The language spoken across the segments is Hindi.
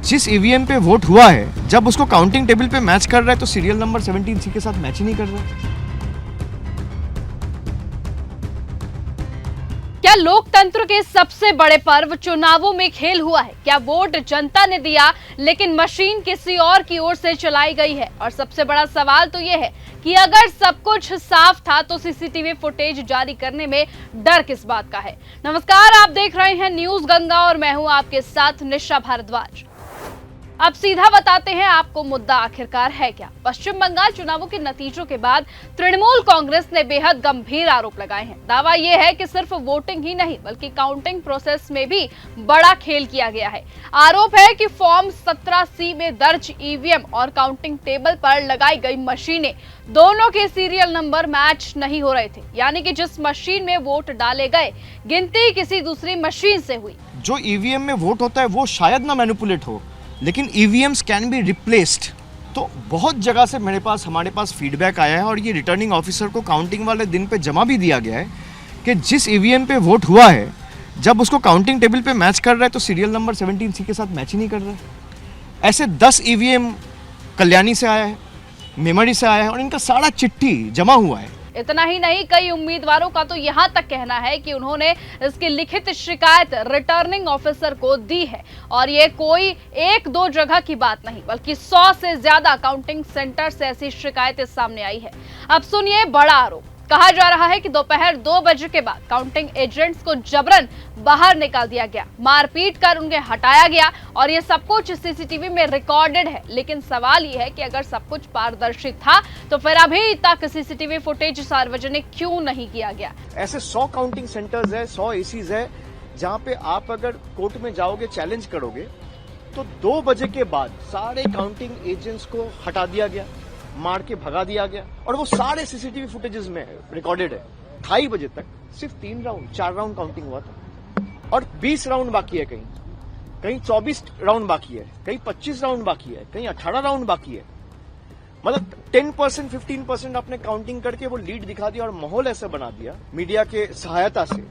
जिस ईवीएम पे वोट हुआ है, जब उसको काउंटिंग टेबल पे मैच कर रहा है तो सीरियल नंबर 17C के साथ मैच ही नहीं कर रहा है। क्या लोकतंत्र के सबसे बड़े पर्व चुनावों में खेल हुआ है? क्या वोट जनता ने दिया लेकिन मशीन किसी और की ओर से चलाई गई है? और सबसे बड़ा सवाल तो यह है कि अगर सब कुछ साफ था तो सीसीटीवी फुटेज जारी करने में डर किस बात का है? नमस्कार, आप देख रहे हैं न्यूज गंगा और मैं हूं आपके साथ निशा भारद्वाज। अब सीधा बताते हैं आपको मुद्दा आखिरकार है क्या। पश्चिम बंगाल चुनावों के नतीजों के बाद तृणमूल कांग्रेस ने बेहद गंभीर आरोप लगाए हैं। दावा यह है कि सिर्फ वोटिंग ही नहीं बल्कि काउंटिंग प्रोसेस में भी बड़ा खेल किया गया है। आरोप है कि फॉर्म 17C में दर्ज ईवीएम और काउंटिंग टेबल पर लगाई गई मशीनें दोनों के सीरियल नंबर मैच नहीं हो रहे थे, यानी कि जिस मशीन में वोट डाले गए गिनती किसी दूसरी मशीन से हुई। जो ईवीएम में वोट होता है वो शायद ना मैनिपुलेट हो, लेकिन ईवीएम्स कैन बी रिप्लेस्ड। तो बहुत जगह से हमारे पास फीडबैक आया है और ये रिटर्निंग ऑफिसर को काउंटिंग वाले दिन पे जमा भी दिया गया है कि जिस ईवीएम पे वोट हुआ है, जब उसको काउंटिंग टेबल पे मैच कर रहा है तो सीरियल नंबर 17C के साथ मैच ही नहीं कर रहा है। ऐसे 10 ईवीएम कल्याणी से आया है, मेमोरी से आया है और इनका सारा चिट्ठी जमा हुआ है। इतना ही नहीं, कई उम्मीदवारों का तो यहां तक कहना है कि उन्होंने इसकी लिखित शिकायत रिटर्निंग ऑफिसर को दी है और ये कोई एक दो जगह की बात नहीं बल्कि 100 से ज्यादा काउंटिंग सेंटर से ऐसी शिकायतें सामने आई है। अब सुनिए बड़ा आरोप। कहा जा रहा है कि दोपहर 2 बजे के बाद काउंटिंग एजेंट्स को जबरन बाहर निकाल दिया गया, मारपीट कर उन्हें हटाया गया और ये सब कुछ सीसीटीवी में रिकॉर्डेड है। लेकिन सवाल ये है कि अगर सब कुछ पारदर्शी था तो फिर अभी तक सीसीटीवी फुटेज सार्वजनिक क्यों नहीं किया गया? ऐसे 100 काउंटिंग सेंटर्स है, 100 एसीज है, जहां पे आप अगर कोर्ट में जाओगे, चैलेंज करोगे तो 2 बजे के बाद सारे काउंटिंग एजेंट्स को हटा दिया गया, मार के भगा दिया गया और वो सारे सीसीटीवी फुटेजेस में रिकॉर्डेड है। 2:30 बजे तक सिर्फ 4 राउंड काउंटिंग हुआ था और 20 राउंड बाकी है, कहीं 24 राउंड बाकी है, कहीं 25 राउंड बाकी है, कहीं 18 राउंड बाकी है। मतलब 10% 15% आपने काउंटिंग करके वो लीड दिखा दिया और माहौल ऐसा बना दिया मीडिया के सहायता से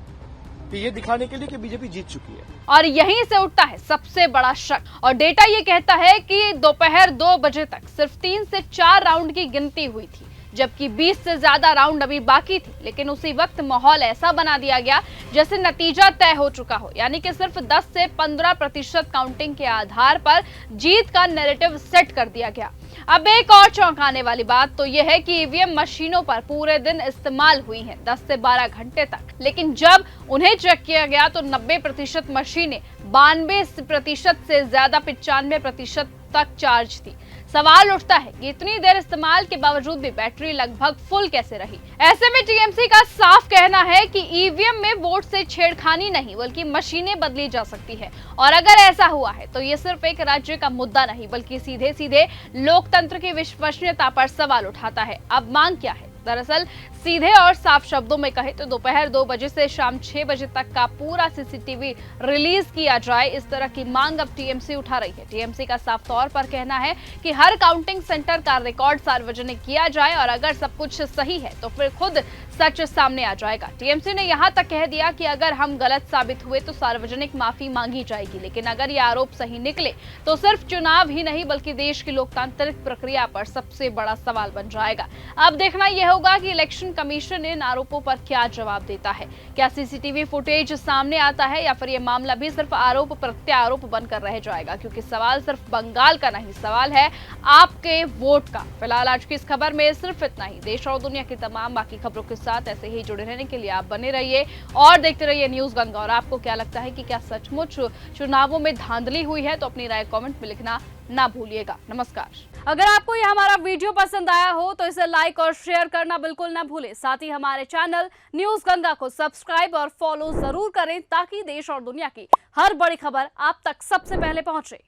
कि ये दिखाने के लिए कि बीजेपी जीत चुकी है। और यहीं से उठता है सबसे बड़ा शक और डेटा ये कहता है कि दोपहर 2 बजे तक सिर्फ 3 से 4 राउंड की गिनती हुई थी, जबकि 20 से ज्यादा राउंड अभी बाकी थी। लेकिन उसी वक्त माहौल ऐसा बना दिया गया जैसे नतीजा तय हो चुका हो, यानी कि सिर्फ 10 से 15% काउंटिंग के आधार पर जीत का नैरेटिव सेट कर दिया गया। अब एक और चौंकाने वाली बात तो यह है कि ईवीएम मशीनों पर पूरे दिन इस्तेमाल हुई हैं, 10 से 12 घंटे तक। लेकिन जब उन्हें चेक किया गया तो 90% मशीनें 92% से ज्यादा 95% तक चार्ज थी। सवाल उठता है कि इतनी देर इस्तेमाल के बावजूद भी बैटरी लगभग फुल कैसे रही? ऐसे में टीएमसी का साफ कहना है कि ईवीएम में वोट से छेड़खानी नहीं बल्कि मशीनें बदली जा सकती है। और अगर ऐसा हुआ है तो ये सिर्फ एक राज्य का मुद्दा नहीं बल्कि सीधे सीधे लोकतंत्र की विश्वसनीयता पर सवाल उठाता है। अब मांग क्या है? दरअसल सीधे और साफ शब्दों में कहे तो दोपहर 2 बजे से शाम 6 बजे तक का पूरा सीसीटीवी रिलीज किया जाए, इस तरह की मांग अब टीएमसी उठा रही है। टीएमसी का साफ तौर पर कहना है कि हर काउंटिंग सेंटर का रिकॉर्ड सार्वजनिक किया जाए और अगर सब कुछ सही है तो फिर खुद सच सामने आ जाएगा। टीएमसी ने यहां तक कह दिया कि अगर हम गलत साबित हुए तो सार्वजनिक माफी मांगी जाएगी, लेकिन अगर ये आरोप सही निकले तो सिर्फ चुनाव ही नहीं बल्कि देश की लोकतांत्रिक प्रक्रिया पर सबसे बड़ा सवाल बन जाएगा। अब देखना यह होगा कि इलेक्शन कमीशन इन आरोपों पर क्या जवाब देता है। क्या सीसीटीवी फुटेज सामने आता है या फिर यह मामला भी सिर्फ आरोप प्रत्यारोप बनकर रह जाएगा? क्योंकि सवाल सिर्फ बंगाल का नहीं, सवाल है आपके वोट का। फिलहाल आज की इस खबर में सिर्फ इतना ही। देश और दुनिया की तमाम बाकी खबरों के साथ ऐसे ही जुड़े रहने के लिए आप बने रहिए और देखते रहिए न्यूज गंगा। और आपको क्या लगता है कि क्या सचमुच चुनावों में धांधली हुई है? तो अपनी राय कमेंट में लिखना ना भूलिएगा। नमस्कार। अगर आपको यह हमारा वीडियो पसंद आया हो तो इसे लाइक और शेयर करना बिल्कुल ना भूलें। साथ ही हमारे चैनल न्यूज गंगा को सब्सक्राइब और फॉलो जरूर करें ताकि देश और दुनिया की हर बड़ी खबर आप तक सबसे पहले पहुंचे।